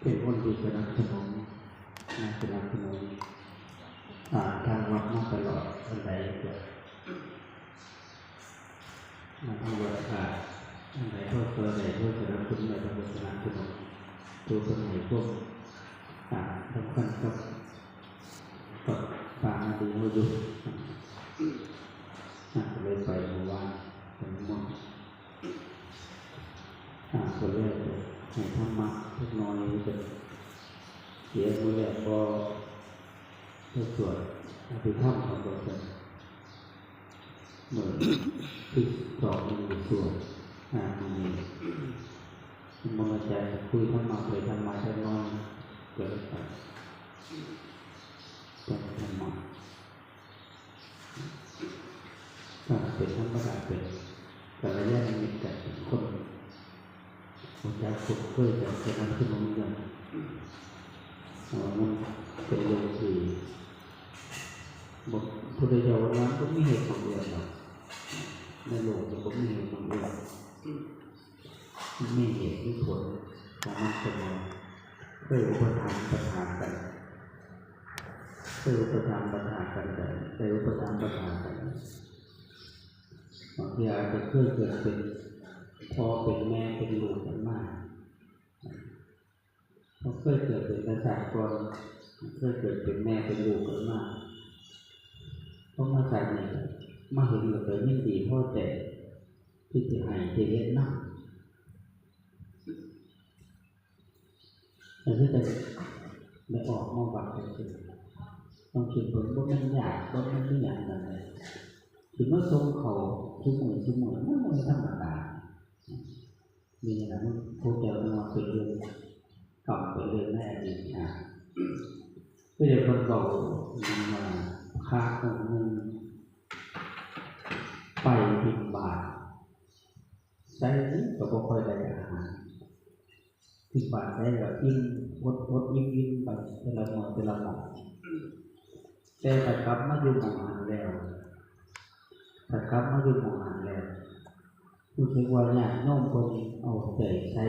เป็นคนที่สนับสนุนทางวัดมาตลอดอะไรเกิดมาทำวัดอะไรเพื่ออะไรเพื่อสนับสนุนอะไรเพื่อสนับสนุนตัวคนไหนพวกสำคัญกับป่าดีมาอยู่เลยไปเมื่อวานเป็นมั่งก็เลยให้ธรรมะทุกน้อยเป็นเสียมือแรกก็สวดอภิธรรมของตัวเองเหมือนที่สองมีสวดมีมองใจคุยธรรมะเลยธรรมะจะน้อยเกิดไปเป็นธรรมะเป็นธรรมะเป็นกัลยาณมิตรกับคนคนจะฝึกเพื่อจะเป็นนักขึ้นมาอย่างมันเป็นเรื่องที่บอกพุทธเจ้าว่าก็ไม่เห็นของเดียวหรอกในโลกมันก็ไม่เห็นของเดียวไม่เห็นที่ผลของมันเป็นอะไรเพื่ออุปทานปัญหากันเพื่ออุปทานปัญหากันเลยเพื่ออุปทานปัญหากันบางทีอาจจะเกิดเป็นพ่อเป็นแม่เป็นลูกกันมากเพราะเคยเกิดเป็นกษัตริย์ก่อนเคยเกิดเป็นแม่เป็นลูกกันมากเพราะมาจากนี้มาเห็นเราเลยไม่ดีพ่อแต่ที่จะให้จะเย็นนักแต่ที่จะได้ออกมาบัดเลยต้องคิดผลว่ามันยากว่ามันไม่อยากอะไรถึงว่าทรงเขาทุกหมื่นมันไม่ธรรมดามีอะไรมันพวกเจ้ามาเป็นเรื่องกลับเป็นเรื่องแรกอีกก็เดี๋ยวคนเก่ามาฆ่าคนนึงไปบินบาทใช้ก็บ่ค่อยได้อาหารบินบาทได้ก็อิ่มวดอิ่มไปแต่ละหน่อยแต่ถ้ากลับมาอยู่หมู่บ้านแล้วรู้สึกว่าญาติโยมคนเอาใจใส่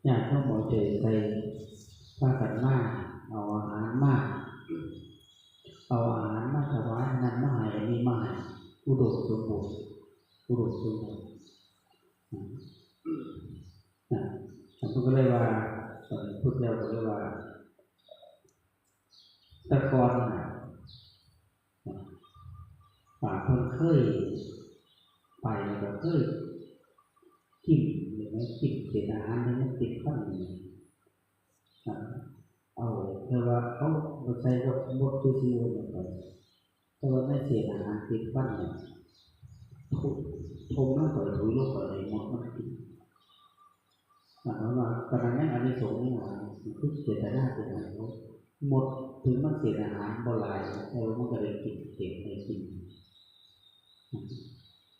ญาติโยมเอาใจใส่พากันมาเอาอาหารมาถวายนั้นมาให้อันนี้มาให้อุดมสมบูรณ์ผมก็เลยว่าพูดแล้วก็เลยว่าตะกอนคนเคยไปแล้วเคยกินหรือไม่กินเศษอาหารที่มันติดข้างนี้เอาแต่ว่าเขาใช้บดตัวที่วนไปแต่ว่าไม่เศษอาหารติดข้างเนี่ยผมน่าต่อยถุยลูกอะไรหมดมันกินเพราะว่าขณะนั้นอันนี้สงฆ์นี่ว่าทุกเศษอาหารเป็นอะไรหมดถึงมันเศษอาหารบ่หลายแต่ว่ามันก็เลยกินเศษในกิน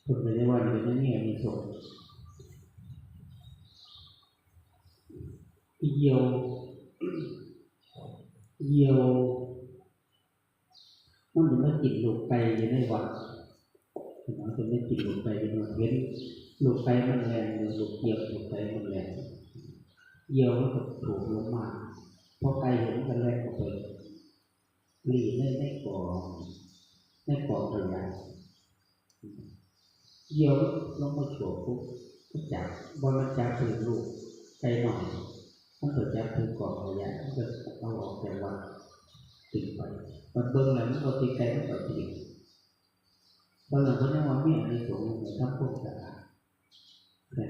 คนไปได้ว่าเป็นนี่มีสงฆ์เยียวมันถึงไม่กินลูกไก่อยู่ในวัดมันถึงไม่กินลูกไก่อยู่ในวัดเห็นลูกไก่มันแรงลูกเยียวลูกไก่มันแรงเยียวมันก็ถูกลงมาพอไก่เห็นมันแรงก็ไปหลีในก่อตัวใหญ่เยียวลงมาโฉบปุ๊บก็จับบอลมันจับถึงลูกไก่หน่อยมันก็จับถึงก่อตัวใหญ่มันก็เอาออกจากวัดติดไปมันเบิ่งแล้วมันก็ตีไก่มันก็ติดบางหลังก็ยังว่ามีอะไรสูงในทั้งพวกสารแต่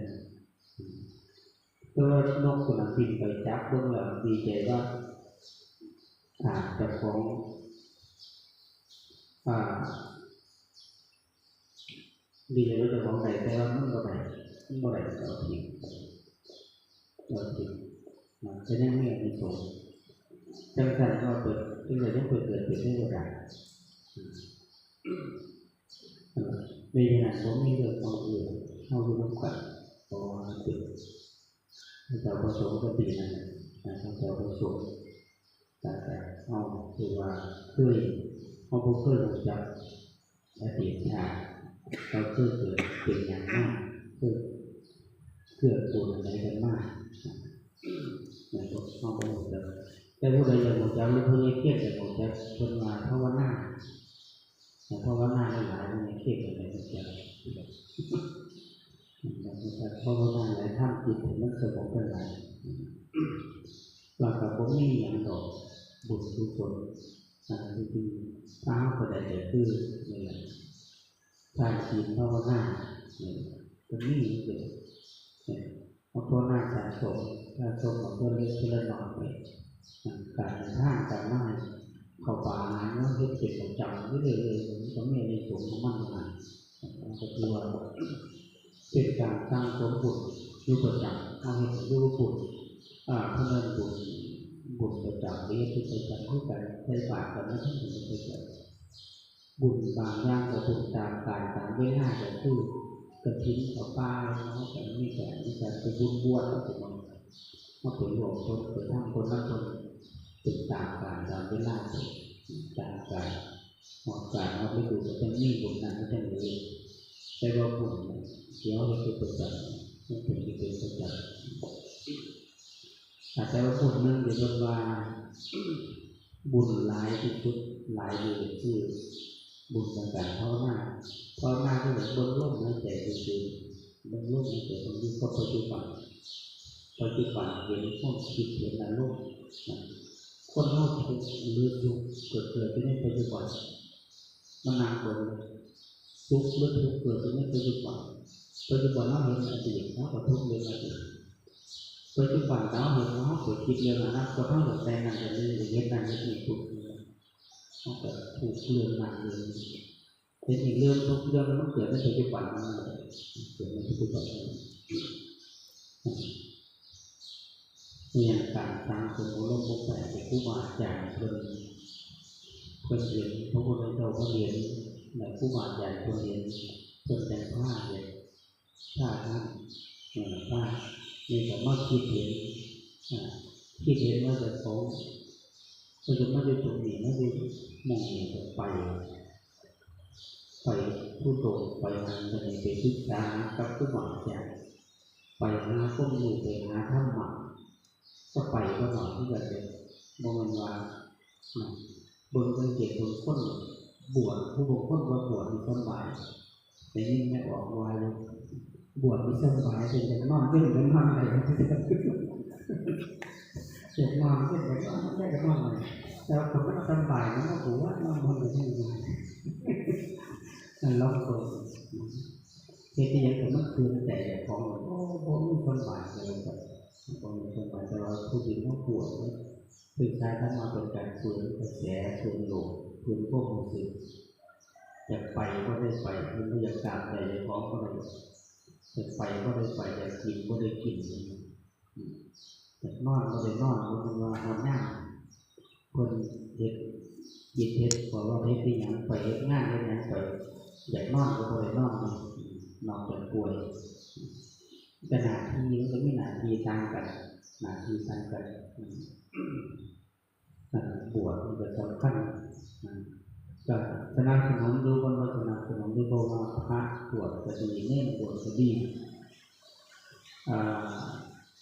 ตัวนกตัวนั้นบินไปจับเบิ่งแล้วดีใจว่าจะของดีเลยว่าจะของไหนแต่ว่ามันก็ไหนเราทิ้งมันจะยังไม่มีสูงจังสันก็เกิดที่เราต้องเกิดเป็นเรื่องใหญ่ในขณะผมมีเรื่องของอื่นเข้าดูน้ำกัดพอติดเจ้าประสงค์ก็ดีนะเจ้าประสงค์แต่เอาคือว่าเคยเอาพวกเคยรู้จักและติดชาเราเคยเกิดเป็นอย่างมากเพื่อปูนอะไรกันมาก ห้องหมดเลยแต่ผู้ใดยังหมดจะหรือผู้ใดเครียดจะหมดจะคนมาภาวนาแต่ภาวนาหลายมันเครียดอะไรหมดจะภาวนาหลายท่านจิตมันสงบเป็นไรหลักกับผมนี่อย่างดอกบุญกุศลจริงๆถ้าเขาได้แต่คือนี่แหละทานศีลภาวนาตรงนี้เกิดภาวนาสะสมของตัวเล็กตัวน้อยไปการท่าการไม้เข้าป่าเนาะเฮ็ดเก็บประจำเรื่อยๆต้องมีในสูงของมันมาก็คือว่าเป็นการสร้างสมบุญอยู่ประจำเอาเห็นอยู่บุญเพราะนั้นบุญประจำเรียนที่ประจำคู่กันใช้บาตรกันไม่ใช่บุญประจำบุญบางอย่างกับบุญตามการตามเวลาแต่คือกระถิ่นกับป้าเนาะแต่ไม่แต่ไปบุญบวชแล้วผมมาเป็นหลวงคนเป็นทั้งคนละคนติดตามการตามเวลาตามการหอดการเราไปดูก็จะมีบุญนั้นก็จะมีแต่ว่าบุญเดี๋ยวเราจะประจำไม่เป็นที่เป็นประจำแต่ว่าบุญนั้นเดี๋ยวว่าบุญหลายที่สุดหลายอยู่คือบุญต่างๆเพราะว่าที่เหมือนบนโลกนั้นแต่จริงๆบนโลกนั้นแต่ตรงนี้ก็ปัจจุบันเห็นข้อคิดเห็นอารมณ์คนโลกทุกหรือทุกเกิดที่ในปัจจุบันมันนานกว่าทุกหรือทุกเกิดที่ในปัจจุบันเราเห็นอดีตเราก็ทุกเรื่องอดีตปัจจุบันเราเห็นเราเกิดคิดเรื่องอนาคตเราเกิดแต่งงานกันเลยเห็นนั่นนี่ทุกเราเกิดถูกเรื่องนั้นเลยเป็นอีกเรื่องทุกเรื่องมันเกิดในปัจจุบันมันเกิดในปัจจุบันเนี่ยการสร้างสมบูรณ์บกแปดเป็นผู้บาดใหญ่เพิ่นเรียนพระพุทธเจ้าก็เรียนแต่ผู้บาดใหญ่เพิ่นเรียนเพิ่นแต่งผ้าเลยผ้าท่านผ้านี่แต่ว่าคิดเห็นว่าจะเขาจะไม่ได้ตรงนี้ไม่ได้มองเห็นจะไปผู้โดดไปทางจะไปศึกษากับผู้บาดใหญ่ไปหาข้อมูลไปหาธรรมะก็ไปก็หน่อยที่จะเป็นโมเมนต์ว่าบนเป็นเกียรติบนคนบวชผู้บวชคนว่าบวชมีสบายแต่ยิ่งไม่ออกวายบวชมีสบายเป็นอย่างนอนเล่นกันนอนอะไรเจ็บนอนเล่นกันนอนได้กันนอนอะไรแต่ผมไม่สบายนะว่าผมว่านอนมันไม่ได้นั่นล็อกตัวเหตุที่ยังผมไม่คืนแต่ของผมไม่สบายเลยแบบผมไม่สบายแต่ว่าผู้หญิงเขาปวดคือใช้ทั้งมาเป็นการฝืนกระแสฝืนโลกฝืนพวกมันสิอยากไปก็ได้ไปมันไม่อยากกลับแต่อยากร้องก็ได้อยากไปก็ได้ไปอยากกินก็ได้กินอยากนอนก็ได้นอนมันว่านอนหน้าคนเด็กยินเท็จบอกว่าเฮ็ดที่ยังไปเฮ็ดงานได้ยังไปอยากนอนก็ได้นอนจนป่วยขนาดที่ยิ้มก็ไม่หนาทีต่างกันบวชมันจะสำคัญก็สนับสนุนดูคนมาสนับสนุนดูว่าพระบวชจะดีเน่บวชจะดี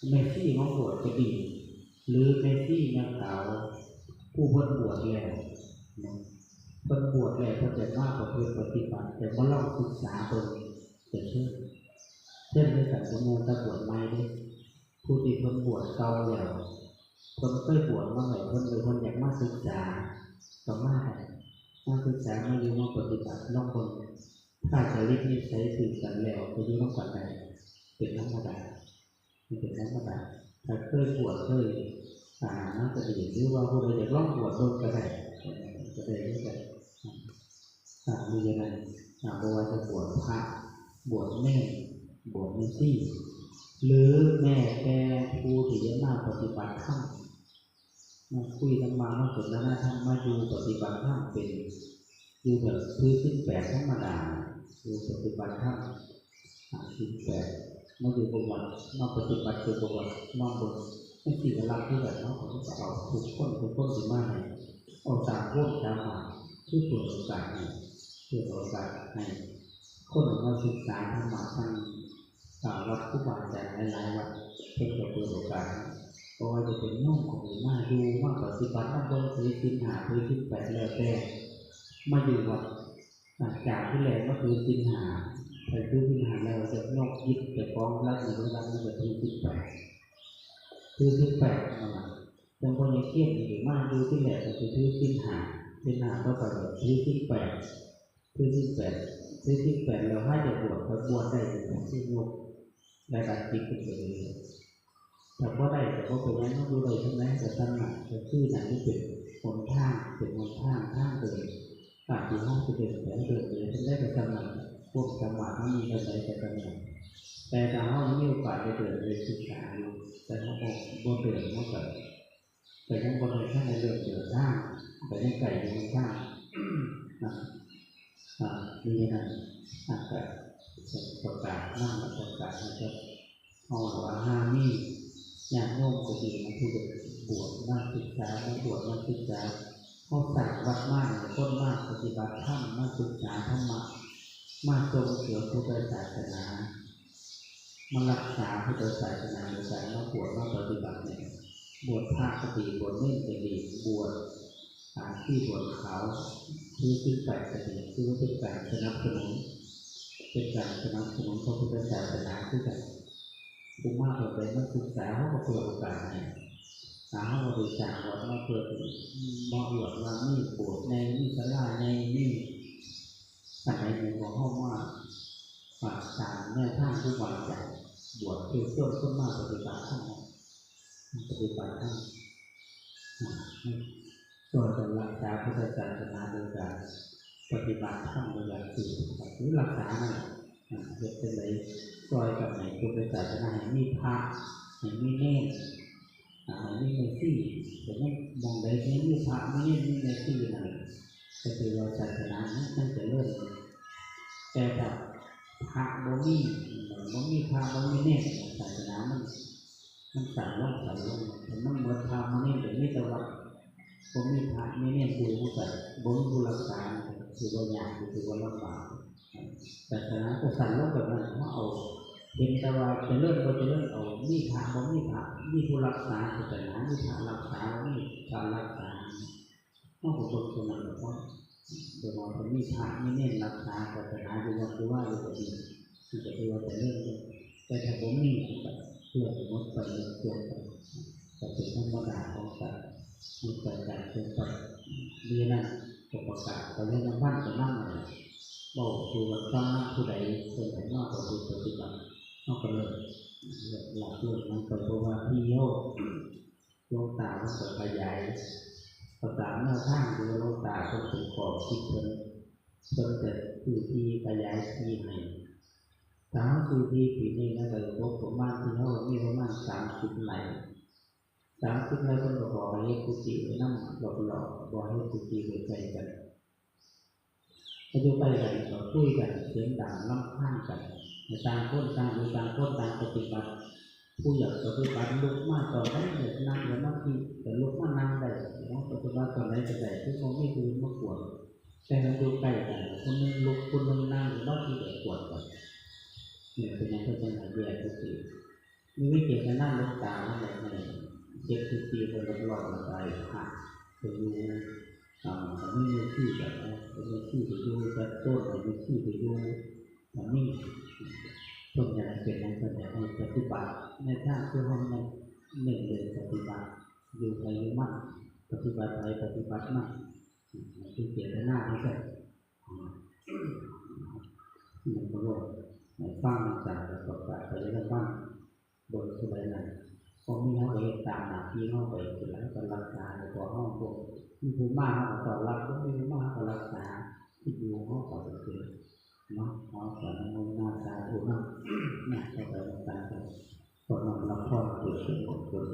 เมสซี่ของบวชจะดีหรือเมสซี่ยังขาวผู้พ้นบวชแล้วคนบวชแล้วเขาจะมากกว่าเพื่อนปฏิบัติแต่เมื่อเราศึกษาตนจะเช่นในสังคมตะบวชใหม่ผู้ที่คนบวชเก่าแล้วคนเคยบวชมาใหม่คนหรือคนอยากมาศึกษาก็มาศึกษามาอยู่มาปฏิบัติน้องคนถ้าจะรีบใช้สื่อสารแล้วไปอยู่น้องก่อนใดเป็นธรรมดาถ้าเคยบวชเคยน่าจะดีหรือว่าผู้ใดอยากลองบวชก็ได้ไม่ได้มีอย่างไรเพราะว่าจะบวชพระบวชแม่บวชเมสซี่หรือแม่แก่ผู้ที่จะมาปฏิบัติธรรมมาคุยธรรมะมาสนทนาธรรมมาอยู่ปฏิบัติธรรมเป็นอยู่แบบพื้นขึ้นแปดธรรมดาอยู่ปฏิบัติธรรมขึ้นแปดมาอยู่ประวัติมาปฏิบัติคือประวัติมาบนไม่สิ่งละที่แบบน้องของเราเอาทุกคนถึงมาไหนเอาตามพวกตามหาที่เปิดโอกาสให้คนมาศึกษาธรรมะทั้งวัดผู้บาอาจารย์หลายๆวัดเพื่อเปิดโอกาส ก็จะเป็นโยมของมาอยู่มาปฏิบัติมาบนถือศีล5ถือศีล8แล้วแต่มาอยู่วัดจากที่แรกก็คือศีล5ไปถือศีล5แล้วจะยกยึดจะฟ้องรักหรือรักนี่ก็ถือศีล8ถือศีล8นั่นแหละจังคนยังเกี่ยงอยู่มาอยู่ที่แรกก็คือถือศีล5ศีล5ก็ไปถือศีล8ถือศีล8ถือศีล8แล้วให้จะบวชก็บวชได้ที่ยกและการจิตเป็นไปเลยแต่พอได้แต่พอเป็นนั้นต้องดูเลยใช่ไหมแต่ตั้งหนักแต่ชื่อนั้นนี่เป็นคนท่างเป็นคนท่างเลยปากที่ห้องจะเดินแต่เดินเลยฉันได้แต่ตั้งหนักพวกจังหวะนั้นมีอะไรแต่ตั้งหนักแต่ถ้าห้องนี้มีโอกาสจะเดินเลยศึกษาอยู่แต่ห้องบนเดินห้องเกิดแต่ยังบนเลยท่านในเดินเดินท่างแต่ยังไก่ยังท่างนะมีนั่นอาจจะประกาศนั่งประกาศนะครับห้องว่าห้ามีอย่างโน้มก็ดีนะผู้บวชมาศึกษาบวชมาศึกษาเขาสั่งวัดมากต้นมากปฏิบัติธรรมมาศึกษาธรรมะมาส่งเสริมพุทธศาสนามารักษาพุทธศาสนาโดยการมาบวชมาปฏิบัติเนี่ยบวชภาคปฏิบวชเน่นก็ดีบวชที่บวชเขาคือขึ้นไปก็ดีคือเป็นการสนับสนุนเป็นการสนับสนุนพระพุทธศาสนาคือกันบุญมากเปิดมาศึกษาเขาก็เปิดโอกาสให้เขาก็ดูจากวัดมาเปิดมาอวดว่านี่ปวดในนี่สลาในนี่สมัยหนึ่งของห้องว่าฝากตามแม่ท่านผู้วางใจบวชเพื่อช่วยคนมากปฏิบัติท่านปฏิบัติท่านช่วยกันรักษาพุทธศาสนาโดยการปฏิบัติท่านโดยการสื่อหรือรักษานั่นเกิดเป็นไรซอยกับไหนพุทธศาสนาให้มีพระให้มีเนตรให้มีเมซี่แต่ไม่มองใดไม่มีพระไม่เนตรไม่เมซี่นั่นก็คือเราศาสนานั่นจะเริ่มแต่ถ้าพระบ่มีพระบ่มีเนตรศาสนามันสั่นลงแต่มันเหมือนพระมันเนตรแต่ไม่ตะวันบ่มีพระไม่เนตรคือผู้ใส่บ่มีผู้รักษาคือว่ายากคือว่าลำบากศาสนาก็สั่นลงแบบนั้นเพราะเอาเป็นแต่ว่าจะเริ่มก็จะเริ่มเอามีพระบ่มีพระมีผู้รักษาศาสนามีพระรักษามีการรักษาเพราะคนคนนั้นเพราะโดยมองมีพระไม่เน้นรักษาศาสนาดูว่าคือว่าอยู่ดีที่จะดูว่าจะเริ่มแต่ถ้าผมมีเพื่อสมมติไปเรื่องเกี่ยวกับแต่เป็นธรรมดาของสัตว์มีเกิดการเกิดไปดีนั่นประกาศไปเรื่องบ้านจะนั่งอะไรบอกคือว่าต้องนั่งผู้ใดคนไหนนอกจากผู้ปฏิบัตินอกจากเลยหลักเรื่องนั้นก็เพราะว่าพี่โยกดวงตามันเกิดขยายภาษาแนวทางคือดวงตาเป็นสิ่งของคิดเพิ่มแต่คือที่ขยายที่ให้ถ้าคือที่ปีนี้นะเราพบประมาณที่เขามีประมาณ30 ไหล30 ไหลคนบอกให้กุฏินั่งหลอกบอกให้กุฏิไปใจกันถ้าอยู่ไปกันก็คุยกันเสียงดังล้ำข้างกันต่างคนต่างดูต่างคนต่างปฏิบัติผู้อยากปฏิบัติลุกมาต่อได้เลยนั่งแล้วนั่งที่แต่ลุกมานั่งได้แล้วปฏิบัติตอนไหนจะได้ที่เขาไม่ดูมาปวดแต่เราดูใกล้กันคนนึงลุกคนนึงนั่งบางทีเดือดปวดก่อนเนี่ยเป็นอย่างที่เป็นหายแย่ทุกทีมีวิธีการนั่งลงตาอะไรในเจ็บทุกทีคนละรอบละไปหักไปดูไม่มีที่แบบไม่มีที่ไปดูจะโต้ไม่มีที่ไปดูนี่ส่วนใหญ่เป็นในส่วนใหญ่ในปฏิบัติในทางที่ห้องในหนึ่งเดือนปฏิบัติอยู่ไปอยู่มั่นปฏิบัติไปปฏิบัติมั่นที่เกียรติหน้าไม่ใช่หนึ่งประโยชน์ในฟังจากประกาศไปเรื่องมั่นบนสุดเลยนะพอมีเขาไปตามหน้าที่เขาไปสุดแล้วก็รักษาในตัวห้องพวกมีผู้มากเขาต่อรับก็มีผู้มากเขารักษาที่อยู่เขาต่อไปคือเนาะเขาสอนมนต์นาสาธุเนาะเนี่ยเข้าไปต่างๆคนนำรับพ่อเกิดขึ้นผล